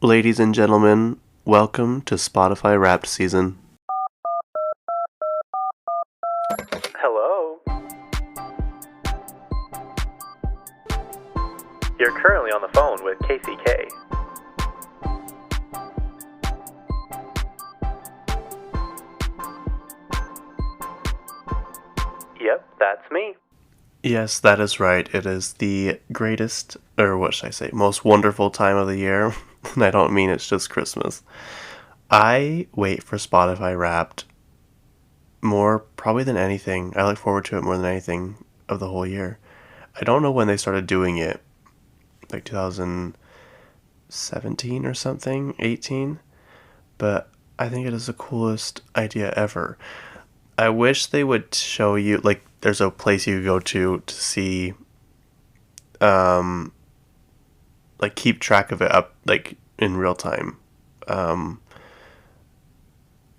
Ladies and gentlemen, welcome to Spotify Wrapped season. Hello? You're currently on the phone with Kacey K. Yep, that's me. Yes, that is right. It is the greatest, or what should I say, most wonderful time of the year. And I don't mean it's just Christmas. I wait for Spotify Wrapped more probably than anything. I look forward to it more than anything of the whole year. I don't know when they started doing it, like 2017 or something, 18, but I think it is the coolest idea ever. I wish they would show you, like, there's a place you could go to see, like, keep track of it up, like, in real time.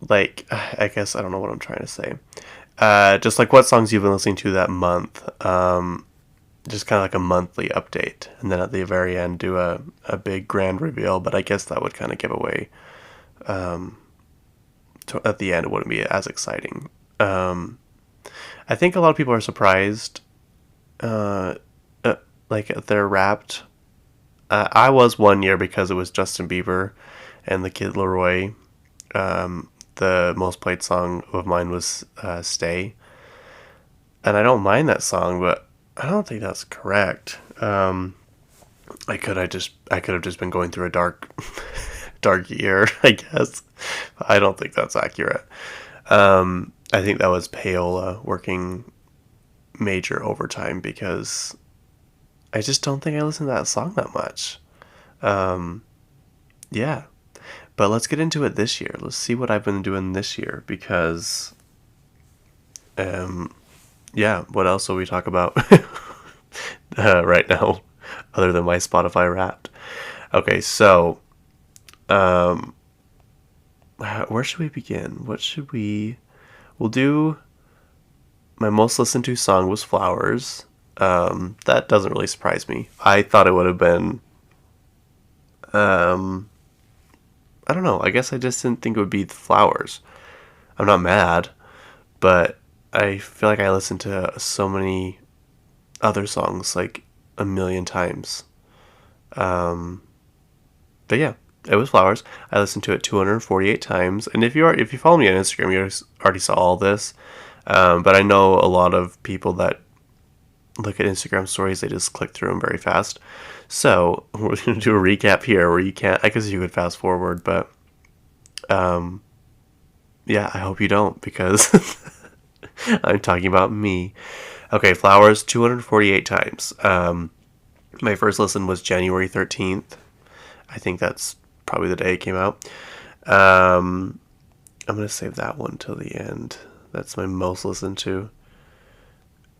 Like, I guess I don't know what I'm trying to say. Just like what songs you've been listening to that month. Just kind of like a monthly update. And then at the very end, do a big grand reveal. But I guess that would kind of give away, at the end, it wouldn't be as exciting. I think a lot of people are surprised, like they're Wrapped. I was one year because it was Justin Bieber and the Kid Laroi. The most played song of mine was "Stay," and I don't mind that song, but I don't think that's correct. I could have just been going through a dark dark year, I guess. I don't think that's accurate. I think that was Paola working major overtime because I just don't think I listen to that song that much. Yeah. But let's get into it this year. Let's see what I've been doing this year because, yeah, what else will we talk about right now other than my Spotify Wrapped? Okay, so, where should we begin? We'll do, my most listened to song was Flowers. That doesn't really surprise me. I thought it would have been, I don't know. I guess I just didn't think it would be Flowers. I'm not mad, but I feel like I listened to so many other songs like a million times. But yeah, it was Flowers. I listened to it 248 times. And if you follow me on Instagram, you already saw all this. But I know a lot of people that look at Instagram stories, they just click through them very fast. So we're going to do a recap here where you can't, I guess you could fast forward, but yeah, I hope you don't because I'm talking about me. Okay, Flowers 248 times. My first listen was January 13th. I think that's probably the day it came out. I'm going to save that one till the end. That's my most listened to.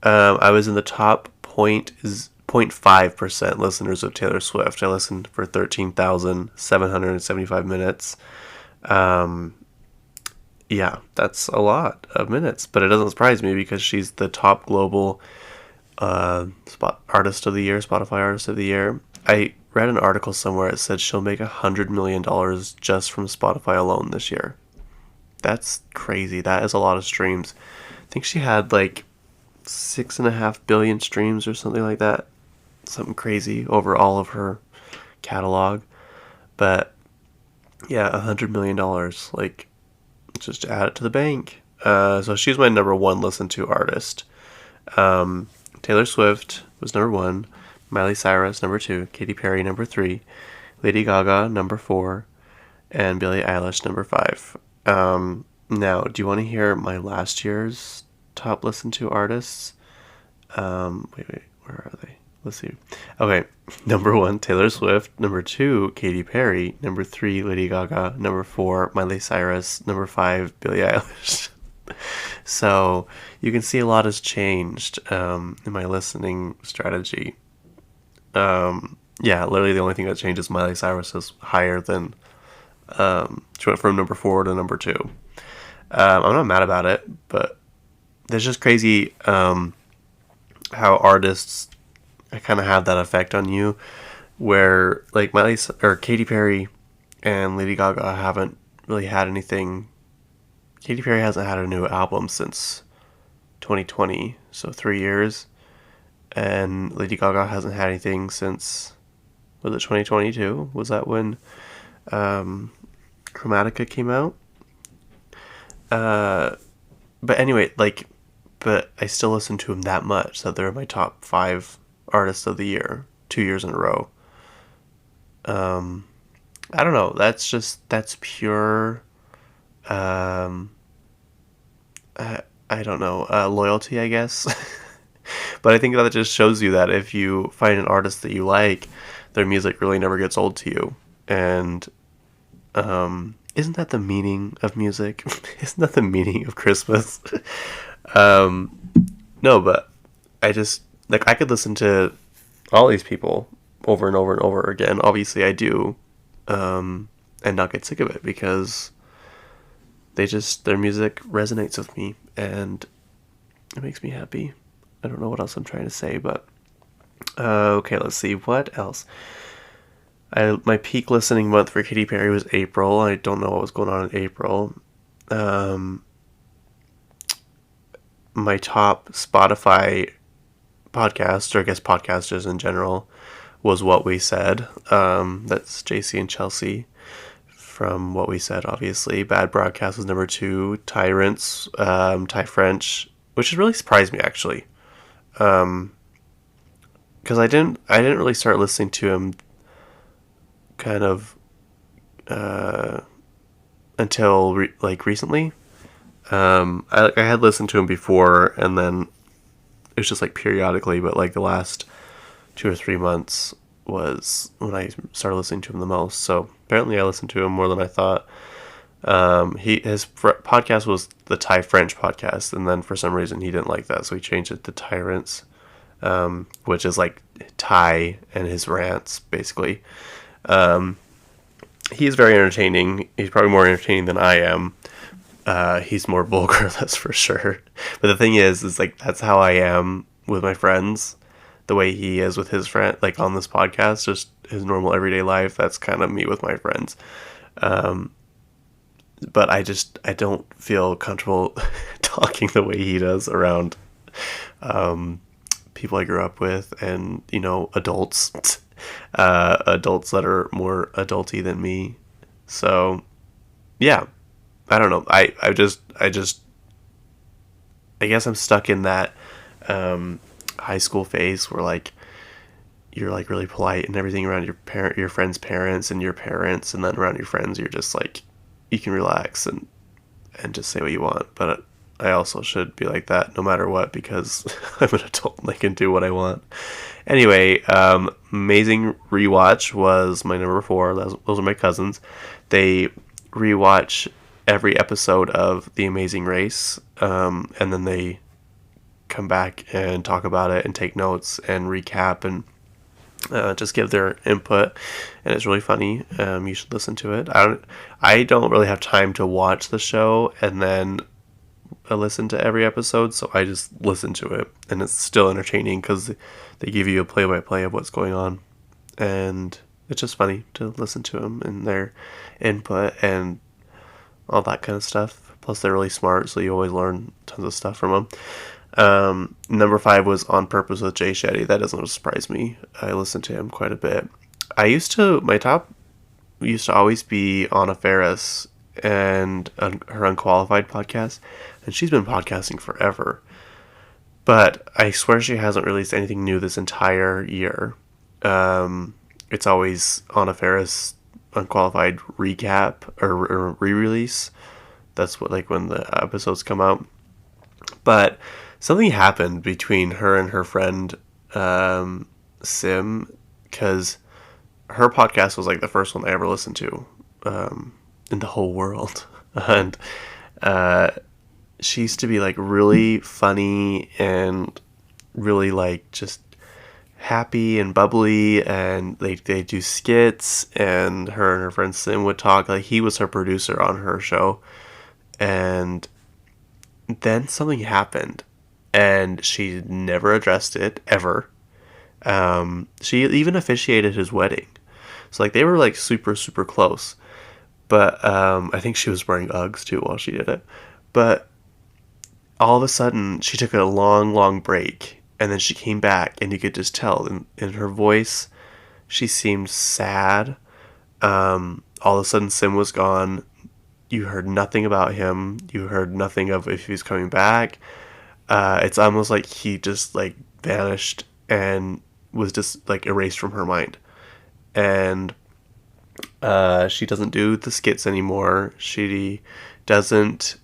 I was in the top 0.5% listeners of Taylor Swift. I listened for 13,775 minutes. Yeah, that's a lot of minutes, but it doesn't surprise me because she's the top global artist of the year, Spotify artist of the year. I read an article somewhere that said she'll make $100 million just from Spotify alone this year. That's crazy. That is a lot of streams. I think she had like 6.5 billion streams or something like that. Something crazy over all of her catalog. But yeah, $100 million. Like, just add it to the bank. So she's my number one listened to artist. Taylor Swift was number one. Miley Cyrus number two. Katy Perry number three. Lady Gaga number four. And Billie Eilish number five. Now, do you want to hear my last year's top listened to artists? Wait, where are they? Let's see. Okay, number one, Taylor Swift. Number two, Katy Perry. Number three, Lady Gaga. Number four, Miley Cyrus. Number five, Billie Eilish. So you can see a lot has changed in my listening strategy. Yeah, literally the only thing that changed is Miley Cyrus is higher than. She went from number four to number two. I'm not mad about it, but it's just crazy how artists kind of have that effect on you, where like Katy Perry and Lady Gaga haven't really had anything. Katy Perry hasn't had a new album since 2020, so 3 years. And Lady Gaga hasn't had anything since, was it 2022? Was that when Chromatica came out? But anyway, but I still listen to them that much that they're my top 5 artists of the year, 2 years in a row. I don't know. That's pure. Um, I don't know, loyalty, I guess. But I think that just shows you that if you find an artist that you like, their music really never gets old to you. And isn't that the meaning of music? Isn't that the meaning of Christmas? um, no, but I just I could listen to all these people over and over and over again. Obviously, I do, and not get sick of it because their music resonates with me and it makes me happy. I don't know what else I'm trying to say, but okay, let's see what else. My peak listening month for Katy Perry was April. I don't know what was going on in April. My top Spotify podcast, or I guess podcasters in general, was What We Said. That's JC and Chelsea from What We Said, obviously. Bad Broadcast was number 2. Tyrants, Ty French, which really surprised me actually, because I didn't really start listening to him kind of until recently. I had listened to him before, and then it was just periodically, but the last 2 or 3 months was when I started listening to him the most. So apparently I listened to him more than I thought. His podcast was the Ty French podcast, and then for some reason he didn't like that, so he changed it to Tyrants, which is Ty and his rants, basically. He's very entertaining. He's probably more entertaining than I am. He's more vulgar, that's for sure. But the thing is that's how I am with my friends. The way he is with his friend, on this podcast, just his normal everyday life. That's kind of me with my friends. But I don't feel comfortable talking the way he does around people I grew up with, and adults, adults that are more adulty than me. So yeah, I don't know. I guess I'm stuck in that high school phase where you're really polite and everything around your friends' parents and your parents, and then around your friends you're just you can relax and just say what you want. But I also should be like that no matter what, because I'm an adult and I can do what I want. Anyway, Amazing Rewatch was my number 4. Those are my cousins. They rewatch every episode of The Amazing Race, and then they come back and talk about it and take notes and recap and just give their input, and it's really funny. You should listen to it. I don't really have time to watch the show and then listen to every episode, so I just listen to it, and it's still entertaining because they give you a play-by-play of what's going on, and it's just funny to listen to them and their input and all that kind of stuff. Plus they're really smart, so you always learn tons of stuff from them. Number 5 was On Purpose with Jay Shetty. That doesn't surprise me. I listened to him quite a bit. My top used to always be Anna Faris and her Unqualified podcast, and she's been podcasting forever. But I swear she hasn't released anything new this entire year. It's always Anna Faris Unqualified recap or re-release. That's what when the episodes come out. But something happened between her and her friend Sim, because her podcast was the first one I ever listened to in the whole world. And she used to be really funny and really just happy and bubbly, and they do skits, and her friend Sim would talk. He was her producer on her show, and then something happened, and she never addressed it ever. She even officiated his wedding, so they were super super close. But I think she was wearing Uggs too while she did it. But all of a sudden, she took a long, long break, and then she came back, and you could just tell in her voice, she seemed sad. All of a sudden, Sim was gone. You heard nothing about him. You heard nothing of if he was coming back. It's almost like he just like vanished and was just like erased from her mind. And she doesn't do the skits anymore. She doesn't.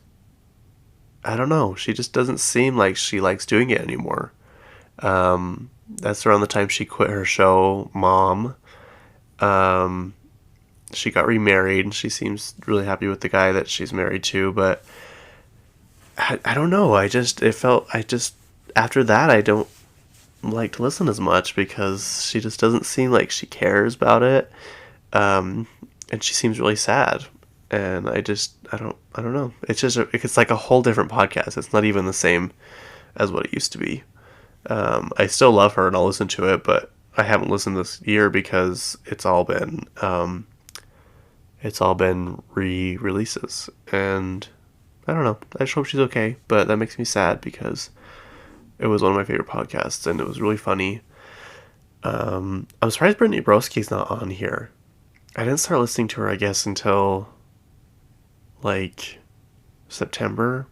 I don't know. She just doesn't seem like she likes doing it anymore. That's around the time she quit her show, Mom. She got remarried. She seems really happy with the guy that she's married to, but I don't know. After that, I don't like to listen as much because she just doesn't seem like she cares about it. And she seems really sad. And I don't know. It's like a whole different podcast. It's not even the same as what it used to be. I still love her and I'll listen to it, but I haven't listened this year because it's all been re-releases, and I don't know. I just hope she's okay, but that makes me sad because it was one of my favorite podcasts and it was really funny. I'm surprised Brittany Broski's not on here. I didn't start listening to her, I guess, until like September,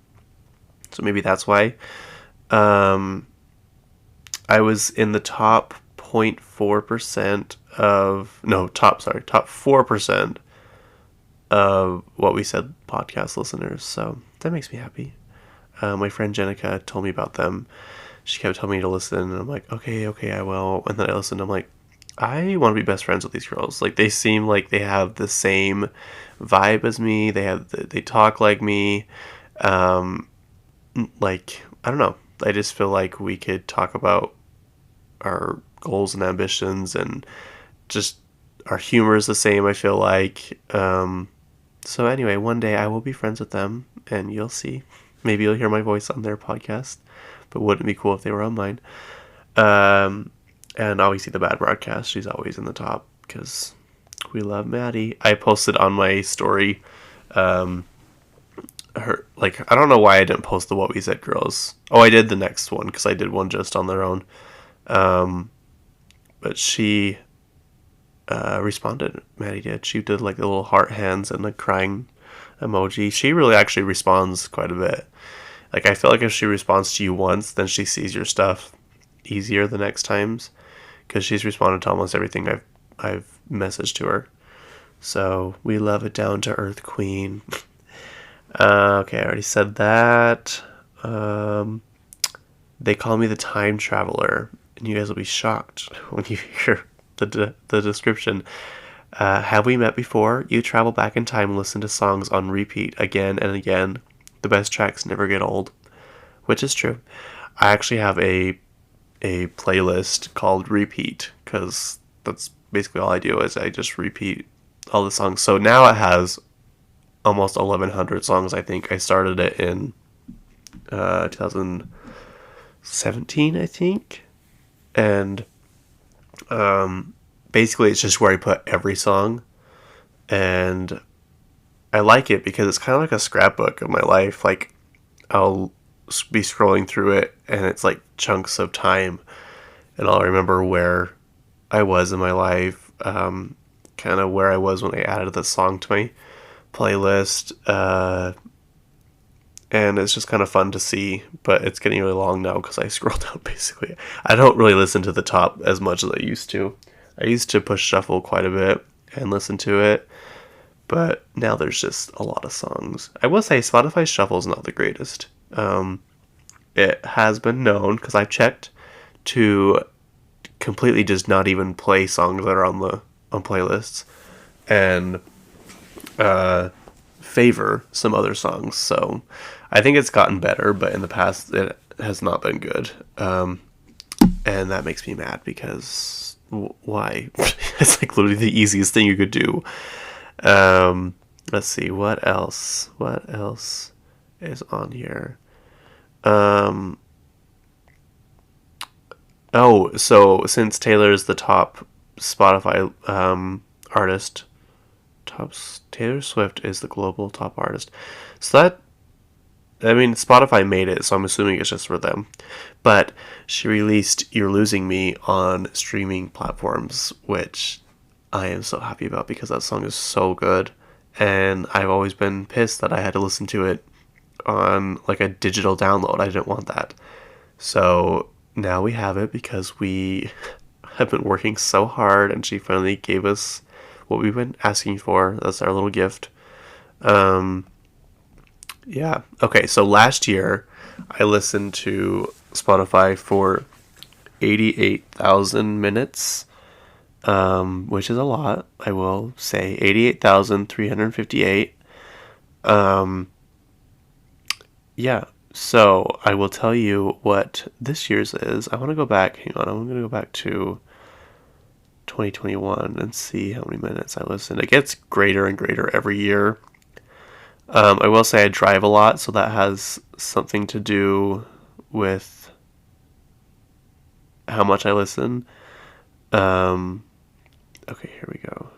so maybe that's why. Um, I was in the top 0.4% of no top 4% of What We Said podcast listeners, so that makes me happy. My friend Jenica told me about them. She kept telling me to listen, and I'm like, okay, I will. And then I listened, I'm like, I want to be best friends with these girls. Like, they seem like they have the same vibe as me. They talk like me. Like, I don't know. I just feel like we could talk about our goals and ambitions, and just our humor is the same, I feel like. So anyway, one day I will be friends with them, and you'll see. Maybe you'll hear my voice on their podcast, but wouldn't it be cool if they were on mine? And obviously the Bad Broadcast, she's always in the top, because we love Maddie. I posted on my story, her, like, I don't know why I didn't post the What We Said girls. Oh, I did the next one, because I did one just on their own. But she responded. Maddie did. She did like the little heart hands and the crying emoji. She really actually responds quite a bit. Like, I feel like if she responds to you once, then she sees your stuff easier the next times, because she's responded to almost everything I've messaged to her. So we love a down to earth queen. Okay, I already said that. They call me the time traveler, and you guys will be shocked when you hear the description. Have we met before? You travel back in time and listen to songs on repeat again and again. The best tracks never get old, which is true. I actually have a playlist called Repeat, because that's basically all I do is I just repeat all the songs. So now it has almost 1,100 songs, I think. I started it in 2017, I think. And basically it's just where I put every song, and I like it because it's kind of like a scrapbook of my life. Like, I'll be scrolling through it and it's like chunks of time, and I'll remember where I was in my life, kind of where I was when I added the song to my playlist, and it's just kind of fun to see. But it's getting really long now because I scroll down. Basically, I don't really listen to the top as much as I used to. I used to push shuffle quite a bit and listen to it, but now there's just a lot of songs. I will say Spotify Shuffle is not the greatest. It has been known, because I've checked, to completely just not even play songs that are on playlists, and favor some other songs. So I think it's gotten better, but in the past it has not been good, and that makes me mad because why? It's like literally the easiest thing you could do. Let's see, what else is on here. Oh, so since Taylor is the top Spotify artist, Taylor Swift is the global top artist. So Spotify made it, so I'm assuming it's just for them. But she released You're Losing Me on streaming platforms, which I am so happy about because that song is so good. And I've always been pissed that I had to listen to it on like a digital download. I didn't want that. So now we have it because we have been working so hard and she finally gave us what we've been asking for. That's our little gift. Yeah. Okay, so last year I listened to Spotify for 88,000 minutes, which is a lot, I will say. 88,358. Yeah, so I will tell you what this year's is. I want to go back, hang on, I'm going to go back to 2021 and see how many minutes I listened. It gets greater and greater every year. I will say I drive a lot, so that has something to do with how much I listen. Okay, here we go.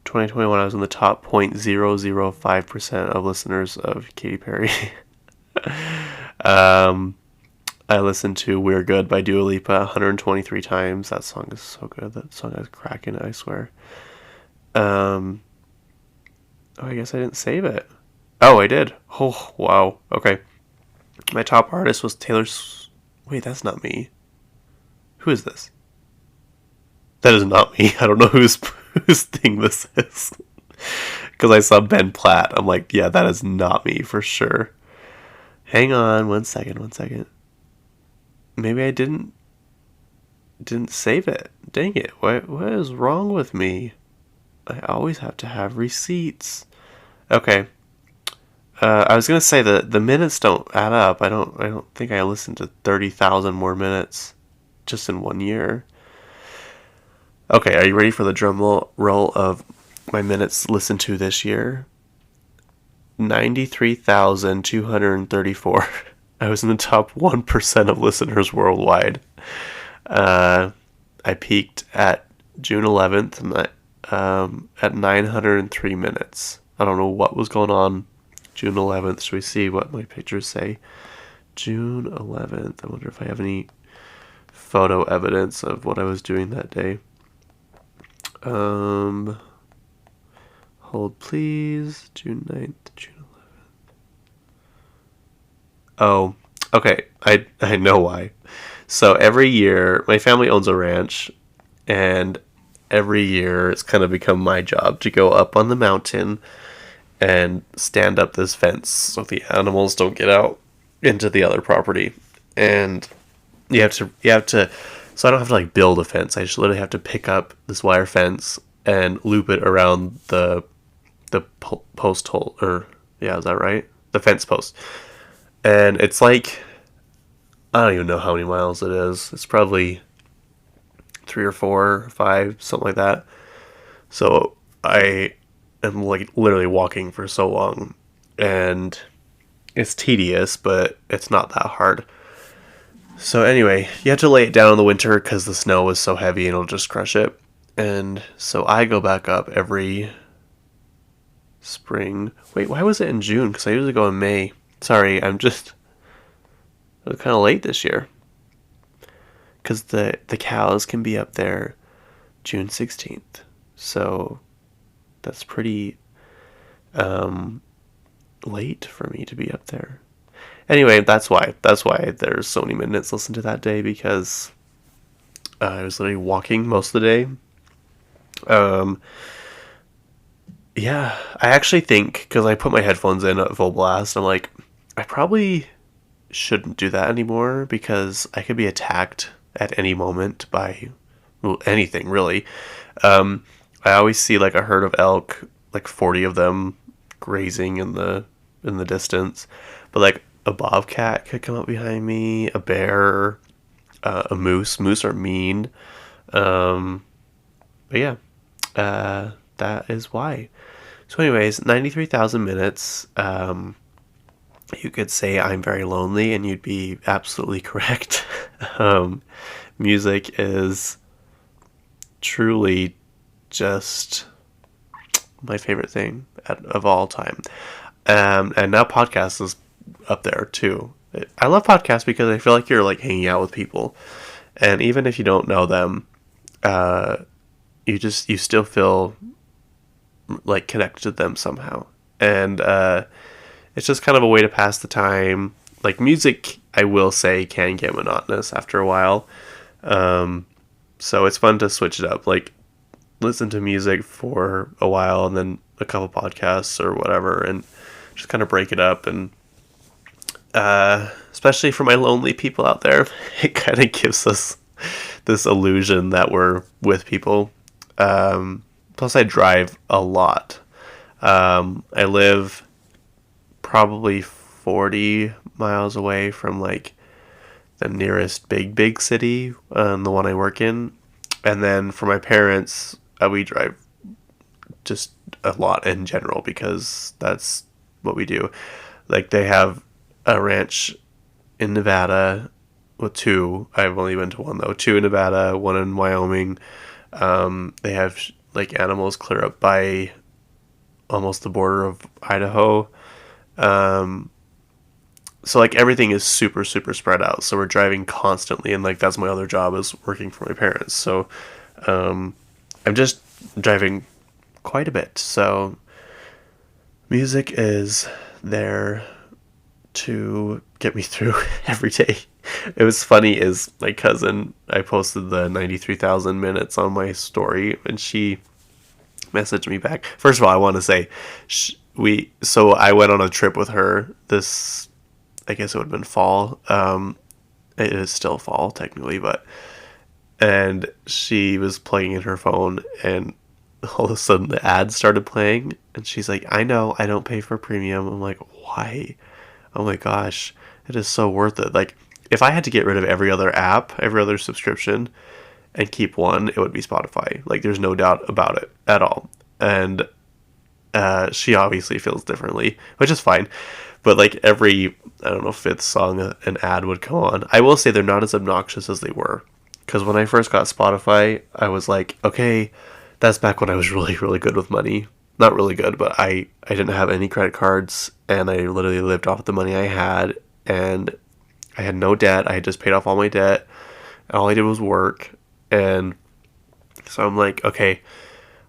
2021, I was in the top 0.005% of listeners of Katy Perry. I listened to We're Good by Dua Lipa 123 times. That song is so good. That song is cracking, I swear. Oh, I guess I didn't save it. Oh, I did. Oh, wow. Okay. My top artist was Wait, that's not me. Who is this? That is not me. I don't know whose thing this is. Because I saw Ben Platt. I'm like, yeah, that is not me for sure. Hang on, one second. Maybe I didn't save it. Dang it. What is wrong with me? I always have to have receipts. Okay. I was gonna say the minutes don't add up. I don't think I listened to 30,000 more minutes just in 1 year. Okay, are you ready for the drum roll of my minutes listened to this year? 93,234. I was in the top 1% of listeners worldwide. I peaked at June 11th at 903 minutes. I don't know what was going on June 11th. Should we see what my pictures say? June 11th. I wonder if I have any photo evidence of what I was doing that day. Hold please. June 9th, June 11th. Oh, okay. I know why. So every year, my family owns a ranch, and every year it's kind of become my job to go up on the mountain and stand up this fence so the animals don't get out into the other property. And you have to so I don't have to like build a fence. I just literally have to pick up this wire fence and loop it around the post hole, or yeah, is that right? The fence post. And it's like, I don't even know how many miles it is. It's probably 3 or 4 or 5, something like that. So I am like literally walking for so long, and it's tedious, but it's not that hard. So anyway, you have to lay it down in the winter because the snow is so heavy and it'll just crush it. And so I go back up every spring. Wait, why was it in June? Because I usually go in May. Sorry, it was kind of late this year. Because the cows can be up there June 16th. So that's pretty late for me to be up there. Anyway, that's why there's so many minutes listened to that day, because I was literally walking most of the day. Yeah, I actually think, because I put my headphones in at full blast, I'm like, I probably shouldn't do that anymore, because I could be attacked at any moment by, well, anything really. I always see like a herd of elk, like 40 of them grazing in the distance, but like a bobcat could come up behind me, a bear, a moose. Moose are mean. But yeah, that is why. So anyways, 93,000 minutes. You could say I'm very lonely, and you'd be absolutely correct. Music is truly just my favorite thing of all time. And now podcasts is up there too. I love podcasts because I feel like you're like hanging out with people, and even if you don't know them, you still feel like connected to them somehow, and it's just kind of a way to pass the time. Like music, I will say, can get monotonous after a while, so it's fun to switch it up. Like listen to music for a while and then a couple podcasts or whatever, and just kind of break it up. And especially for my lonely people out there, it kind of gives us this illusion that we're with people. Plus, I drive a lot. I live probably 40 miles away from like the nearest big city, the one I work in. And then for my parents, we drive just a lot in general because that's what we do. Like they have a ranch in Nevada, well, two. I've only been to one though. Two in Nevada, one in Wyoming. They have like animals clear up by almost the border of Idaho. So like everything is super spread out. So we're driving constantly, and like that's my other job is working for my parents. So I'm just driving quite a bit. So music is there to get me through every day. It was funny is my cousin, I posted the 93,000 minutes on my story, and she messaged me back. First of all, I want to say so I went on a trip with her this, I guess it would have been fall. It is still fall technically, and she was playing in her phone, and all of a sudden the ad started playing, and she's like, I know I don't pay for premium. I'm like, why? Oh my gosh, it is so worth it. Like if I had to get rid of every other app, every other subscription, and keep one, it would be Spotify. Like there's no doubt about it at all. And she obviously feels differently, which is fine. But like every, I don't know, fifth song an ad would come on. I will say they're not as obnoxious as they were. Because when I first got Spotify, I was like, okay, that's back when I was really good with money. Not really good, but I didn't have any credit cards, and I literally lived off the money I had, and I had no debt. I had just paid off all my debt. All I did was work. And so I'm like, okay,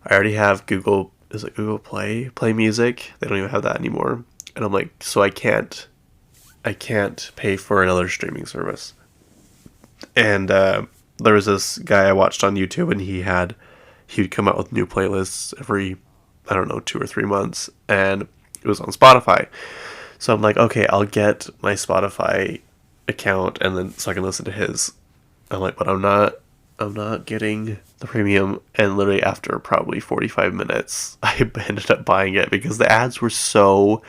I already have Google, is it Google Play Music? They don't even have that anymore. And I'm like, so I can't pay for another streaming service. And there was this guy I watched on YouTube, and he'd come out with new playlists every, I don't know, 2 or 3 months, and it was on Spotify. So I'm like, okay, I'll get my Spotify account, and then so I can listen to his. I'm like, but I'm not getting the premium. And literally after probably 45 minutes, I ended up buying it because the ads were so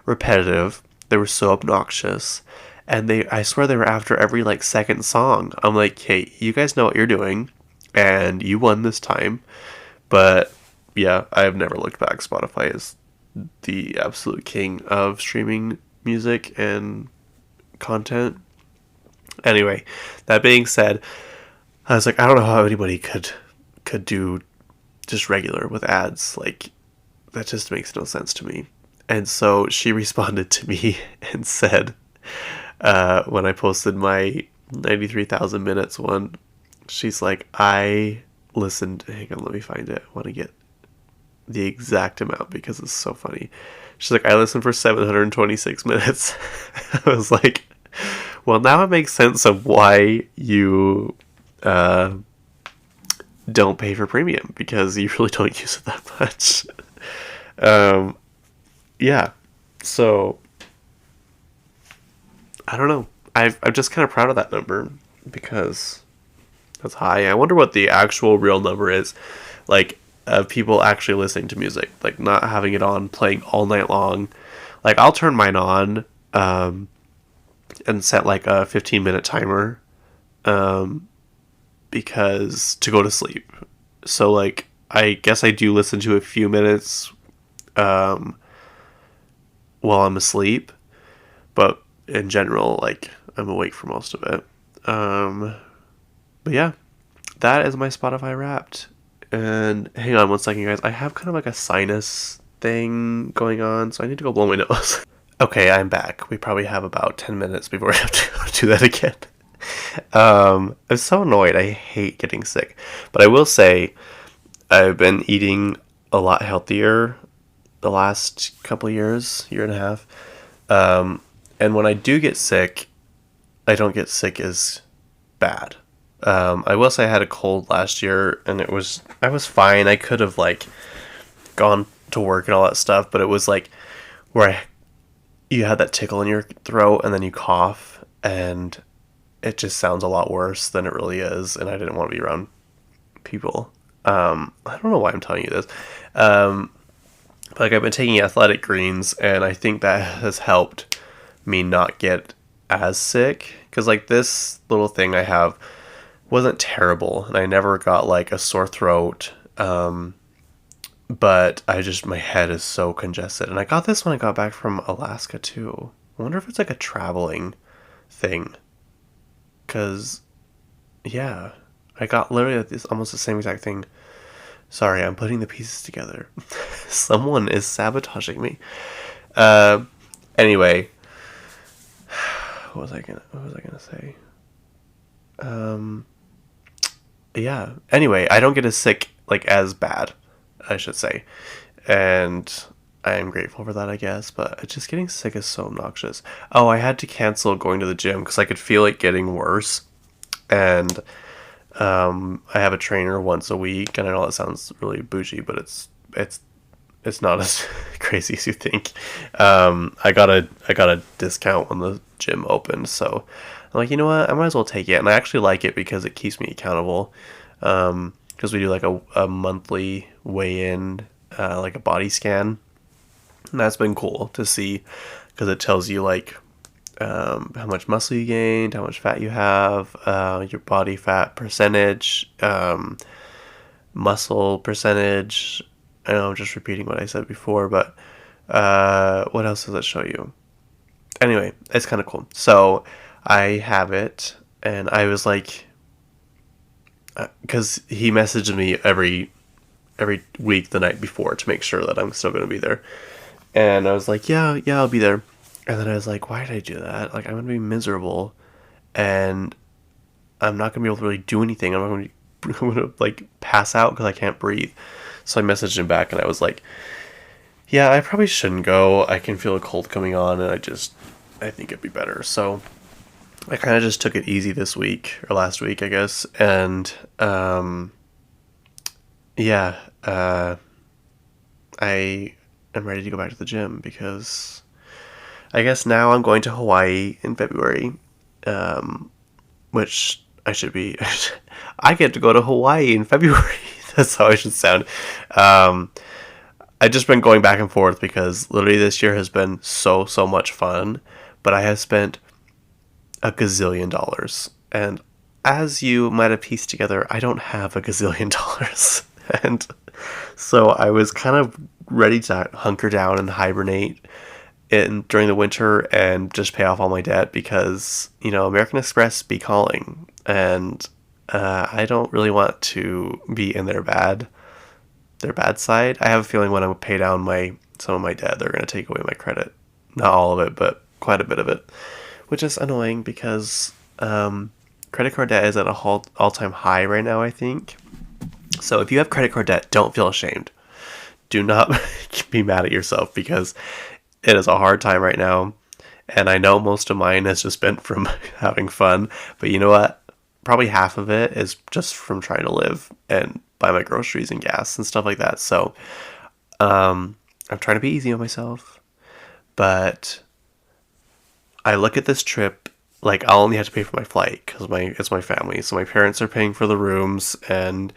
repetitive. They were so obnoxious. And I swear they were after every like second song. I'm like, hey, you guys know what you're doing, and you won this time. But yeah, I've never looked back. Spotify is the absolute king of streaming music and content. Anyway, that being said, I was like, I don't know how anybody could do just regular with ads. Like, that just makes no sense to me. And so she responded to me and said, when I posted my 93,000 minutes one, she's like, I listened, hang on, let me find it. I want to get the exact amount because it's so funny. She's like, I listened for 726 minutes. I was like, well, now it makes sense of why you don't pay for premium, because you really don't use it that much. Yeah, so I don't know. I'm just kind of proud of that number because that's high. I wonder what the actual real number is, like, of people actually listening to music, like not having it on playing all night long. Like I'll turn mine on and set like a 15-minute timer because to go to sleep. So like I guess I do listen to a few minutes while I'm asleep, but in general, like I'm awake for most of it. But yeah, that is my Spotify Wrapped. And hang on one second, guys. I have kind of like a sinus thing going on, so I need to go blow my nose. Okay, I'm back. We probably have about 10 minutes before I have to do that again. I'm so annoyed. I hate getting sick. But I will say, I've been eating a lot healthier the last couple of years, year and a half. And when I do get sick, I don't get sick as bad. I will say I had a cold last year, and I was fine. I could have like gone to work and all that stuff, but it was like where you had that tickle in your throat, and then you cough, and it just sounds a lot worse than it really is, and I didn't want to be around people. I don't know why I'm telling you this. Like I've been taking athletic greens, and I think that has helped me not get as sick, because like this little thing I have wasn't terrible, and I never got like a sore throat, but my head is so congested, and I got this when I got back from Alaska too. I wonder if it's like a traveling thing, because yeah, I got literally this almost the same exact thing. Sorry, I'm putting the pieces together. Someone is sabotaging me. Anyway, what was I gonna say? Yeah. Anyway, I don't get as sick, like as bad, I should say, and I am grateful for that, I guess. But just getting sick is so obnoxious. Oh, I had to cancel going to the gym because I could feel it getting worse, and I have a trainer once a week, and I know that sounds really bougie, but it's not as crazy as you think. I got a discount when the gym opened, so I'm like, you know what, I might as well take it, and I actually like it because it keeps me accountable. Because we do like a monthly weigh-in, like a body scan, and that's been cool to see because it tells you like how much muscle you gained, how much fat you have, your body fat percentage, muscle percentage. I know I'm just repeating what I said before, but what else does it show you? Anyway, it's kind of cool. So I have it, and I was like, because he messaged me every week the night before to make sure that I'm still going to be there. And I was like, yeah, I'll be there. And then I was like, why did I do that? Like, I'm going to be miserable, and I'm not going to be able to really do anything. I'm going to like pass out because I can't breathe. So I messaged him back, and I was like, yeah, I probably shouldn't go. I can feel a cold coming on, and I think it'd be better. So I kind of just took it easy this week, or last week, I guess. And, yeah, I am ready to go back to the gym because I guess now I'm going to Hawaii in February, which I should be. I get to go to Hawaii in February. That's how I should sound. I've just been going back and forth because literally this year has been so much fun, but I have spent a gazillion dollars. And as you might have pieced together, I don't have a gazillion dollars. And so I was kind of ready to hunker down and hibernate during the winter and just pay off all my debt because, American Express be calling. And I don't really want to be in their bad side. I have a feeling when I pay down some of my debt, they're going to take away my credit. Not all of it, but quite a bit of it, which is annoying because credit card debt is at a all-time high right now, I think. So if you have credit card debt, don't feel ashamed. Do not be mad at yourself because it is a hard time right now. And I know most of mine has just been from having fun, but you know what? Probably half of it is just from trying to live and buy my groceries and gas and stuff like that. So I'm trying to be easy on myself, but I look at this trip like I'll only have to pay for my flight because it's my family. So my parents are paying for the rooms, and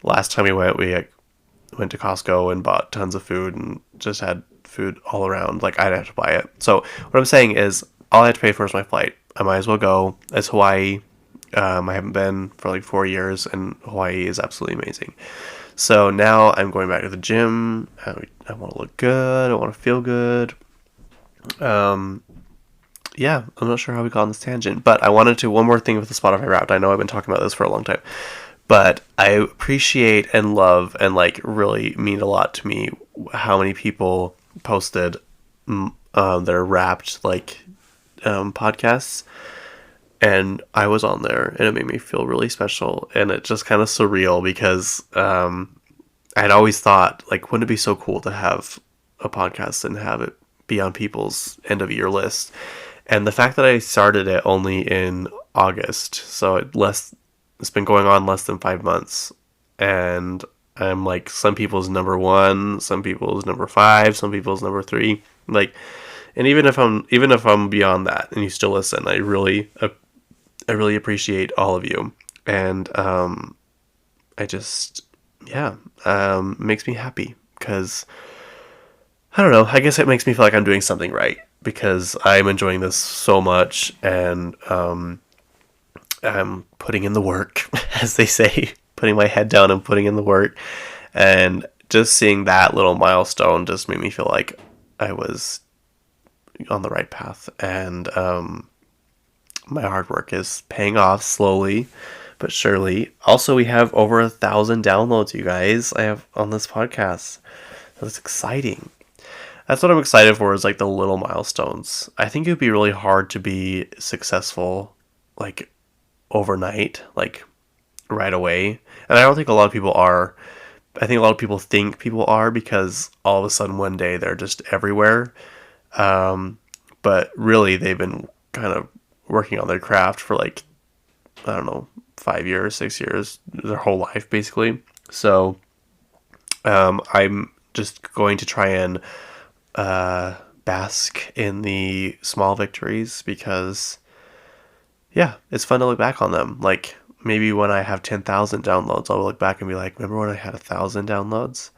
last time we went to Costco and bought tons of food and just had food all around. Like I'd have to buy it. So what I'm saying is all I have to pay for is my flight. I might as well go. It's Hawaii. I haven't been for like 4 years, and Hawaii is absolutely amazing. So now I'm going back to the gym. I want to look good. I want to feel good. Yeah, I'm not sure how we got on this tangent, but I wanted to, one more thing with the Spotify Wrapped. I know I've been talking about this for a long time, But I appreciate and love and like really mean a lot to me how many people posted their Wrapped like podcasts, and I was on there, and it made me feel really special, and it just kind of surreal because I'd always thought like, wouldn't it be so cool to have a podcast and have it be on people's end of year list? And the fact that I started it only in August, so it's been going on less than 5 months, and I'm like some people's number one, some people's number five, some people's number three, like, and even if I'm beyond that and you still listen, I really appreciate all of you, and I just yeah, makes me happy because I don't know. I guess it makes me feel like I'm doing something right because I'm enjoying this so much, and I'm putting in the work, as they say, putting my head down and putting in the work. And just seeing that little milestone just made me feel like I was on the right path. And my hard work is paying off slowly but surely. Also, we have over 1,000 downloads, you guys, I have on this podcast. That's exciting. That's what I'm excited for, is like the little milestones. I think it would be really hard to be successful like overnight, like right away. And I don't think a lot of people are. I think a lot of people think people are because all of a sudden one day they're just everywhere. But really they've been kind of working on their craft for like, I don't know, 5 years, 6 years, their whole life basically. So I'm just going to try and bask in the small victories because yeah, it's fun to look back on them. Like maybe when I have 10,000 downloads, I'll look back and be like, remember when I had 1,000 downloads?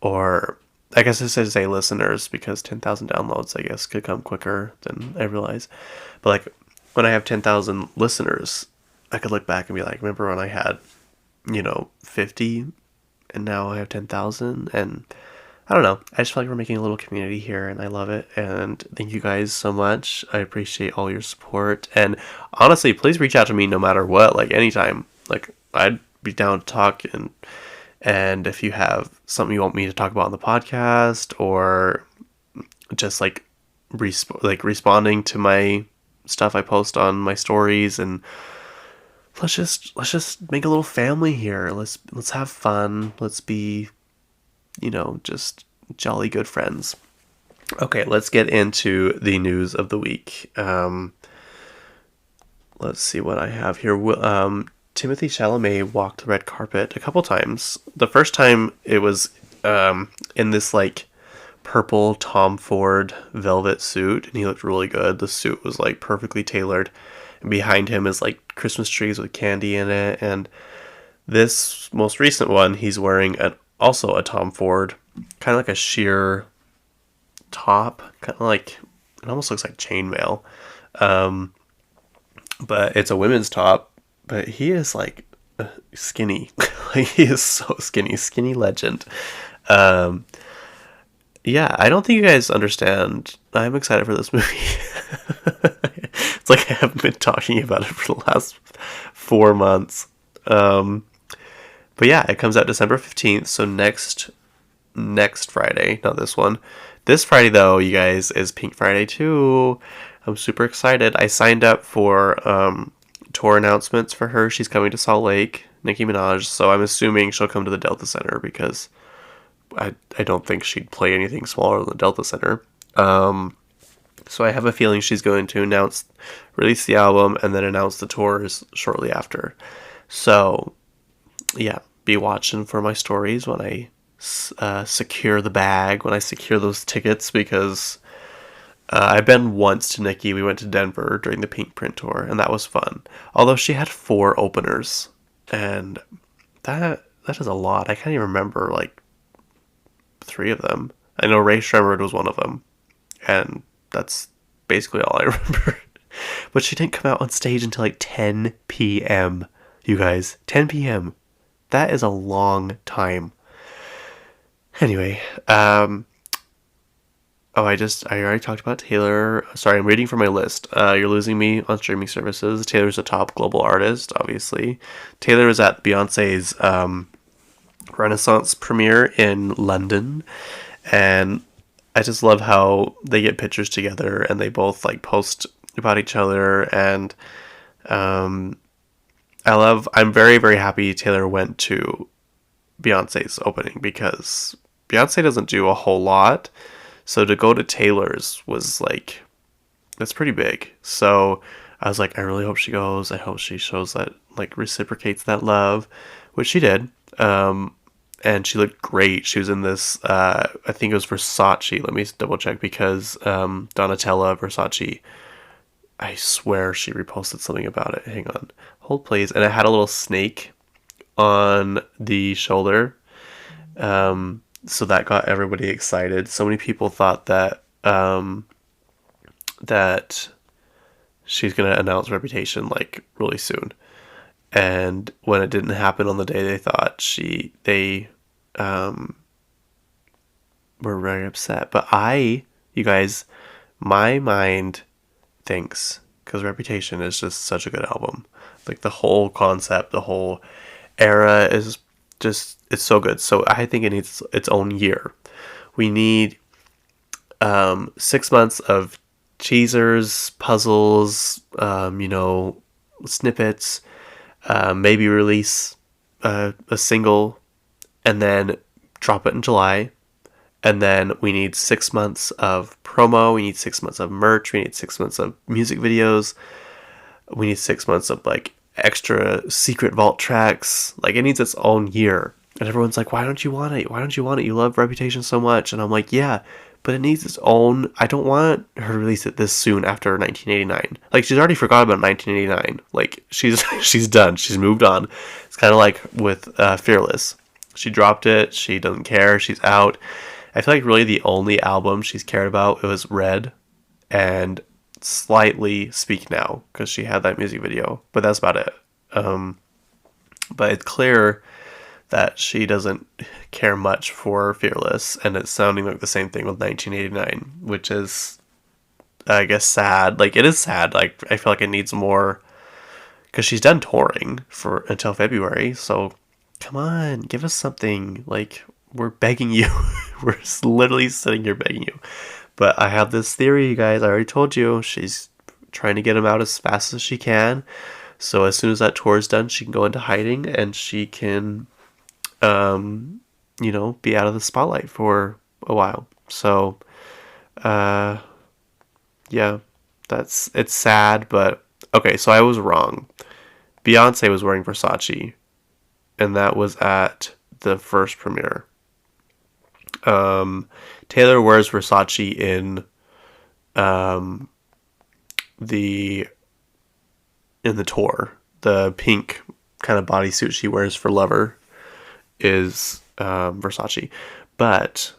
Or I guess I should say listeners, because 10,000 downloads, I guess, could come quicker than I realize. But like when I have 10,000 listeners, I could look back and be like, remember when I had, 50 and now I have 10,000? And I don't know. I just feel like we're making a little community here, and I love it. And thank you guys so much. I appreciate all your support. And honestly, please reach out to me no matter what, like anytime. Like I'd be down to talk, and if you have something you want me to talk about on the podcast, or just like responding to my stuff I post on my stories, and let's just make a little family here. Let's have fun. Let's be just jolly good friends. Okay, let's get into the news of the week. Let's see what I have here. Timothy Chalamet walked the red carpet a couple times. The first time it was in this like purple Tom Ford velvet suit, and he looked really good. The suit was like perfectly tailored. And behind him is like Christmas trees with candy in it. And this most recent one, he's wearing also a Tom Ford, kind of like a sheer top, kind of like, it almost looks like chainmail, but it's a women's top. But he is like skinny, like he is so skinny legend. Yeah, I don't think you guys understand. I'm excited for this movie. It's like I haven't been talking about it for the last 4 months. But yeah, it comes out December 15th, so next Friday, not this one. This Friday, though, you guys, is Pink Friday too. I'm super excited. I signed up for tour announcements for her. She's coming to Salt Lake, Nicki Minaj, so I'm assuming she'll come to the Delta Center because I don't think she'd play anything smaller than the Delta Center. So I have a feeling she's going to release the album, and then announce the tours shortly after. So yeah, be watching for my stories when I secure the bag, when I secure those tickets, because I've been once to Nicki. We went to Denver during the Pink Print tour, and that was fun. Although she had 4 openers, and that is a lot. I can't even remember like 3 of them. I know Ray Shremmerd was one of them, and that's basically all I remember. But she didn't come out on stage until like 10 p.m. You guys, 10 p.m. That is a long time. Anyway, Oh, I already talked about Taylor. Sorry, I'm reading from my list. You're Losing Me on streaming services. Taylor's a top global artist, obviously. Taylor is at Beyonce's Renaissance premiere in London, and I just love how they get pictures together and they both like post about each other. And um, I'm very, very happy Taylor went to Beyonce's opening because Beyonce doesn't do a whole lot. So to go to Taylor's was like, that's pretty big. So I was like, I really hope she goes. I hope she shows that, like, reciprocates that love, which she did. And she looked great. She was in this, I think it was Versace. Let me double check because Donatella Versace, I swear she reposted something about it. Hang on. Hold please. And it had a little snake on the shoulder. So that got everybody excited. So many people thought that that she's gonna announce Reputation like really soon. And when it didn't happen on the day they thought, they um, were very upset. But you guys, my mind thinks, because Reputation is just such a good album. Like the whole concept, the whole era is just, it's so good. So I think it needs its own year. We need 6 months of teasers, puzzles, snippets, maybe release a single and then drop it in July. And then we need 6 months of promo. We need 6 months of merch. We need 6 months of music videos. We need 6 months of like extra secret vault tracks. Like it needs its own year. And everyone's like, why don't you want it? Why don't you want it? You love Reputation so much. And I'm like, yeah, but it needs its own. I don't want her to release it this soon after 1989. Like she's already forgot about 1989. Like she's done. She's moved on. It's kind of like with Fearless. She dropped it. She doesn't care. She's out. I feel like really the only album she's cared about it was Red and slightly Speak Now because she had that music video, but that's about it. But it's clear that she doesn't care much for Fearless, and it's sounding like the same thing with 1989, which is, I guess, sad. Like it is sad. Like I feel like it needs more because she's done touring for until February. So come on, give us something. Like we're begging you. We're literally sitting here begging you. But I have this theory, you guys. I already told you. She's trying to get him out as fast as she can. So as soon as that tour is done, she can go into hiding and she can, be out of the spotlight for a while. So, yeah, it's sad, but okay. So I was wrong. Beyonce was wearing Versace, and that was at the first premiere. Taylor wears Versace in the tour. The pink kind of bodysuit she wears for Lover is Versace. But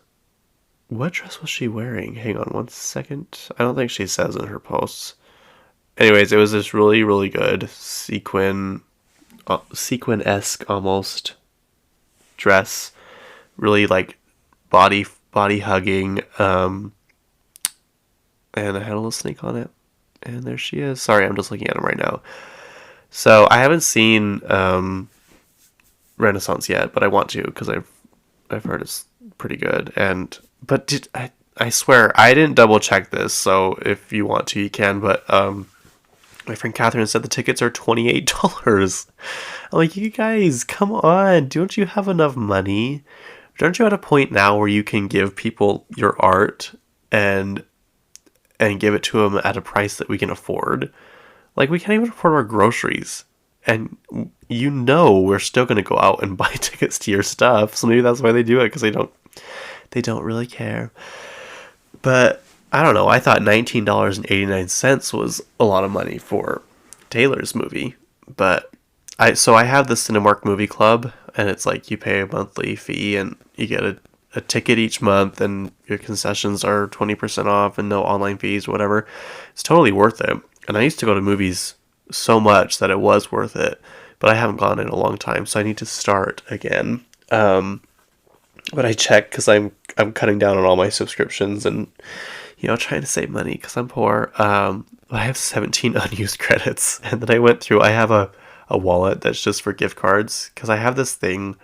what dress was she wearing? Hang on one second. I don't think she says in her posts. Anyways, it was this really, really good sequin-esque almost dress. Really like body hugging. And I had a little snake on it. And there she is. Sorry, I'm just looking at him right now. So I haven't seen Renaissance yet, but I want to because I've heard it's pretty good. I swear I didn't double check this, so if you want to, you can. But my friend Catherine said the tickets are $28. I'm like, you guys, come on! Don't you have enough money? Aren't you at a point now where you can give people your art and give it to them at a price that we can afford? Like, we can't even afford our groceries. And we're still going to go out and buy tickets to your stuff. So maybe that's why they do it, because they don't really care. But I don't know. I thought $19.89 was a lot of money for Taylor's movie. But I have the Cinemark Movie Club, and it's like you pay a monthly fee and you get a ticket each month, and your concessions are 20% off and no online fees or whatever. It's totally worth it. And I used to go to movies so much that it was worth it, but I haven't gone in a long time, so I need to start again. But I check because I'm cutting down on all my subscriptions and trying to save money because I'm poor. I have 17 unused credits, and then I went through. I have a wallet that's just for gift cards because I have this thing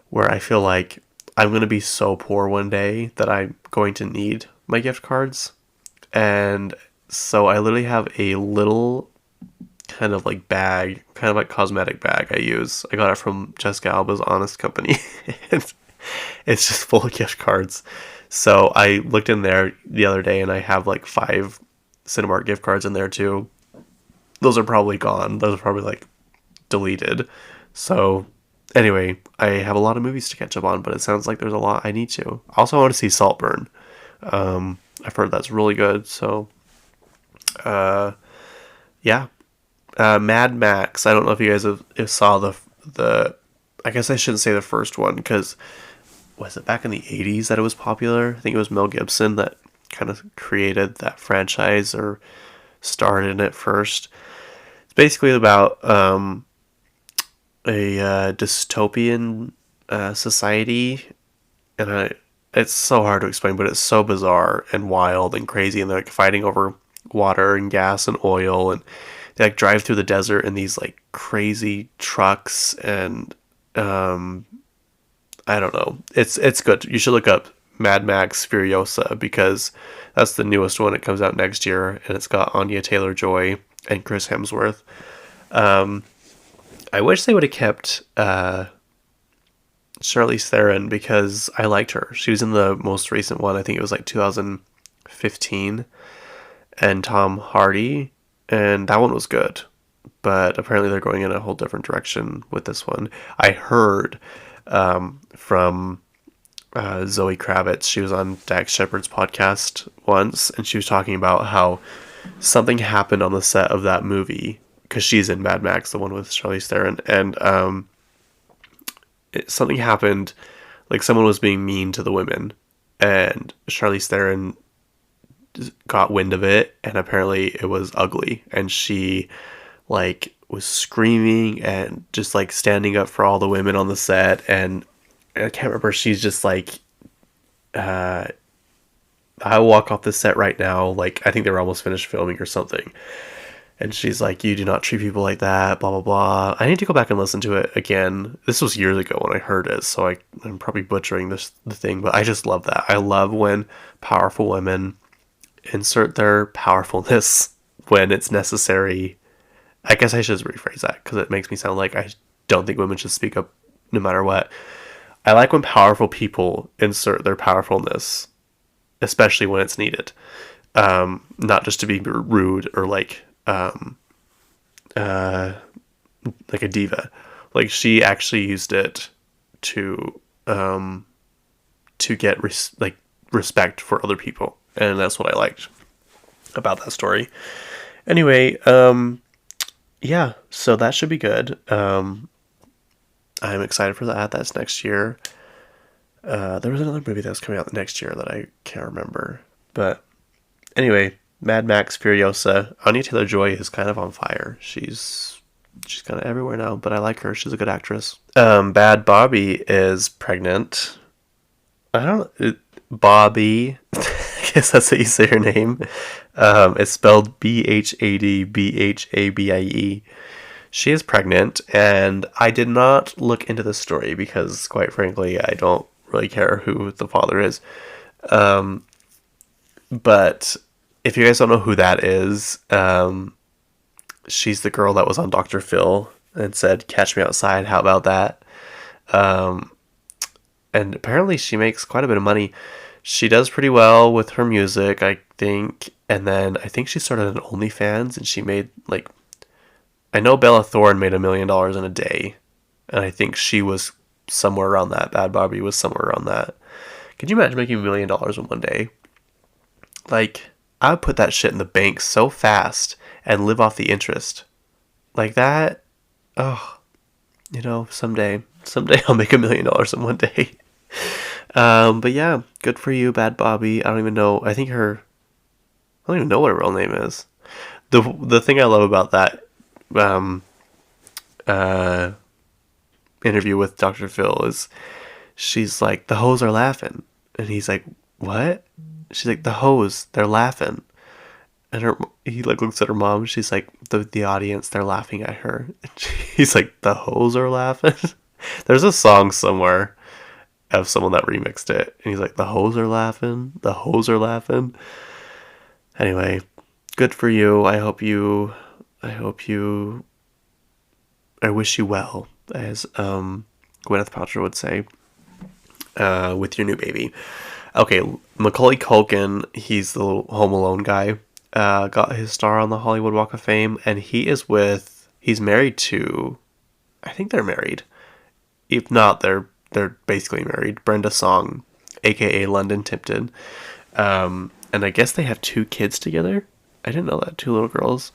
where I feel like I'm gonna be so poor one day that I'm going to need my gift cards, and so I literally have a little kind of like bag, kind of like cosmetic bag I use. I got it from Jessica Alba's Honest Company. And it's just full of gift cards. So I looked in there the other day and I have like 5 Cinemark gift cards in there too. Those are probably gone. Those are probably like deleted. So anyway, I have a lot of movies to catch up on, but it sounds like there's a lot I need to. Also, I want to see Saltburn. I've heard that's really good. So, yeah. Mad Max. I don't know if you guys have saw the. I guess I shouldn't say the first one because was it back in the 80s that it was popular? I think it was Mel Gibson that kind of created that franchise or started in it first. It's basically about a dystopian society, and it's so hard to explain, but it's so bizarre and wild and crazy, and they're like fighting over water and gas and oil, and they like drive through the desert in these like crazy trucks, and I don't know. It's good. You should look up Mad Max Furiosa because that's the newest one. It comes out next year, and it's got Anya Taylor-Joy and Chris Hemsworth. I wish they would have kept Charlize Theron because I liked her. She was in the most recent one. I think it was like 2015, and Tom Hardy, and that one was good. But apparently they're going in a whole different direction with this one. I heard from Zoe Kravitz. She was on Dax Shepard's podcast once, and she was talking about how something happened on the set of that movie because she's in Mad Max, the one with Charlize Theron, and something happened, like someone was being mean to the women, and Charlize Theron got wind of it, and apparently it was ugly, and she like was screaming and just like standing up for all the women on the set, and I can't remember. She's just like, I walk off the set right now. Like I think they were almost finished filming or something, and she's like, "You do not treat people like that." Blah blah blah. I need to go back and listen to it again. This was years ago when I heard it, so I'm probably butchering the thing, but I just love that. I love when powerful women insert their powerfulness when it's necessary. I guess I should rephrase that because it makes me sound like I don't think women should speak up no matter what. I like when powerful people insert their powerfulness, especially when it's needed. Not just to be rude or like a diva. Like she actually used it to get respect for other people, and that's what I liked about that story. Anyway, yeah, so that should be good. I'm excited for that. That's next year. There was another movie that was coming out next year that I can't remember. But anyway, Mad Max Furiosa. Anya Taylor-Joy is kind of on fire. She's kind of everywhere now, but I like her. She's a good actress. Bad Bobby is pregnant. I don't Bobby. I guess that's how you say her name. It's spelled BHADBHABIE. She is pregnant, and I did not look into this story because, quite frankly, I don't really care who the father is. But if you guys don't know who that is, she's the girl that was on Dr. Phil and said, "Catch me outside, how about that?" And apparently she makes quite a bit of money. She does pretty well with her music, I think. And then I think she started an OnlyFans, and she made like, I know Bella Thorne made $1 million in a day, and I think she was somewhere around that. Bad Bobby was somewhere around that. Could you imagine making $1 million in one day? Like, I would put that shit in the bank so fast and live off the interest. Like that, oh, someday I'll make $1 million in one day. But yeah, good for you, Bad Bobby. I don't even know. I don't even know what her real name is. The thing I love about that interview with Dr. Phil is she's like, the hoes are laughing. And he's like, what? She's like, the hoes, they're laughing. And he like looks at her mom. She's like, the audience, they're laughing at her. And he's like, the hoes are laughing. There's a song somewhere of someone that remixed it, and he's like, the hoes are laughing. The hoes are laughing. Anyway, good for you. I wish you well, as Gwyneth Paltrow would say, with your new baby. Okay, Macaulay Culkin, he's the little Home Alone guy, got his star on the Hollywood Walk of Fame, and he's married to, I think they're married. If not, they're basically married. Brenda Song, aka London Tipton. And I guess they have 2 kids together. I didn't know that, 2 little girls.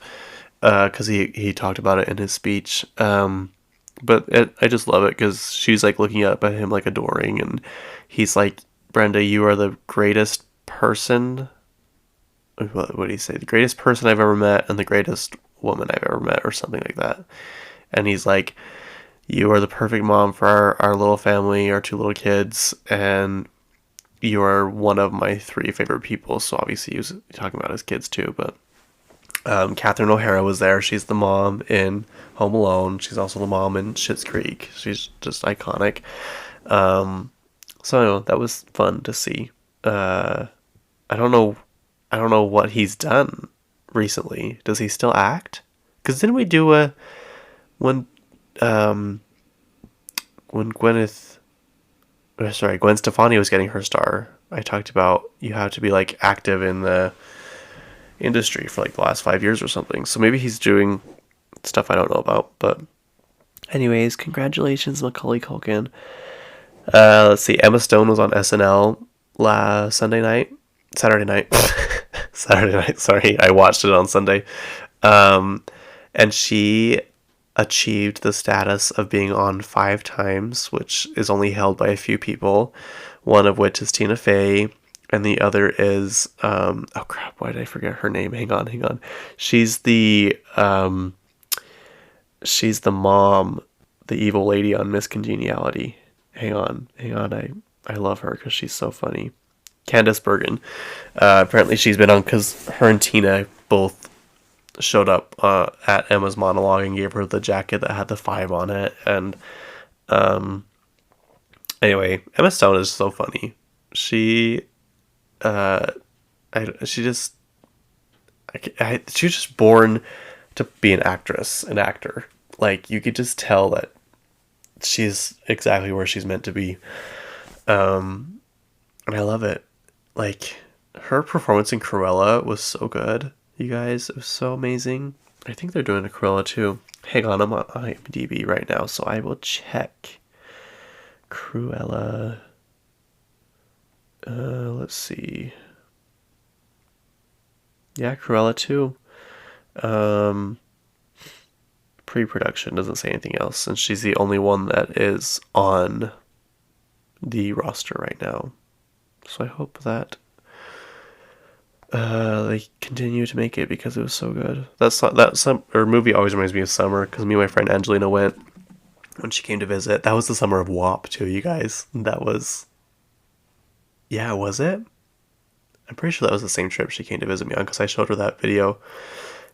Because he talked about it in his speech. I just love it because she's like looking up at him like adoring, and he's like, Brenda, you are the greatest person. What did he say? The greatest person I've ever met, and the greatest woman I've ever met, or something like that. And he's like, you are the perfect mom for our little family, our 2 little kids, and you are one of my 3 favorite people. So obviously he was talking about his kids too, but Catherine O'Hara was there. She's the mom in Home Alone. She's also the mom in Schitt's Creek. She's just iconic. So that was fun to see. I don't know what he's done recently. Does he still act? Because didn't we do when Gwen Stefani was getting her star, I talked about you have to be like active in the industry for like the last 5 years or something. So maybe he's doing stuff I don't know about. But anyways, congratulations, Macaulay Culkin. Let's see, Emma Stone was on SNL Saturday night. Saturday night, sorry. I watched it on Sunday. And she achieved the status of being on 5 times, which is only held by a few people. One of which is Tina Fey, and the other is oh crap, why did I forget her name? Hang on. She's the mom, the evil lady on Miss Congeniality. Hang on. I love her because she's so funny. Candice Bergen. Apparently she's been on because her and Tina both showed up at Emma's monologue and gave her the jacket that had the 5 on it. And anyway, Emma Stone is so funny. She she was just born to be an actor. Like, you could just tell that she's exactly where she's meant to be. And I love it. Like, her performance in Cruella was so good, you guys. It was so amazing. I think they're doing a Cruella too. Hang on, I'm on IMDb right now, so I will check. Cruella. Let's see. Yeah, Cruella too. Pre-production doesn't say anything else, and she's the only one that is on the roster right now. So I hope that they continue to make it because it was so good. That movie always reminds me of summer because me and my friend Angelina went when she came to visit. That was the summer of WAP too, you guys. That was, yeah, was it? I'm pretty sure that was the same trip she came to visit me on because I showed her that video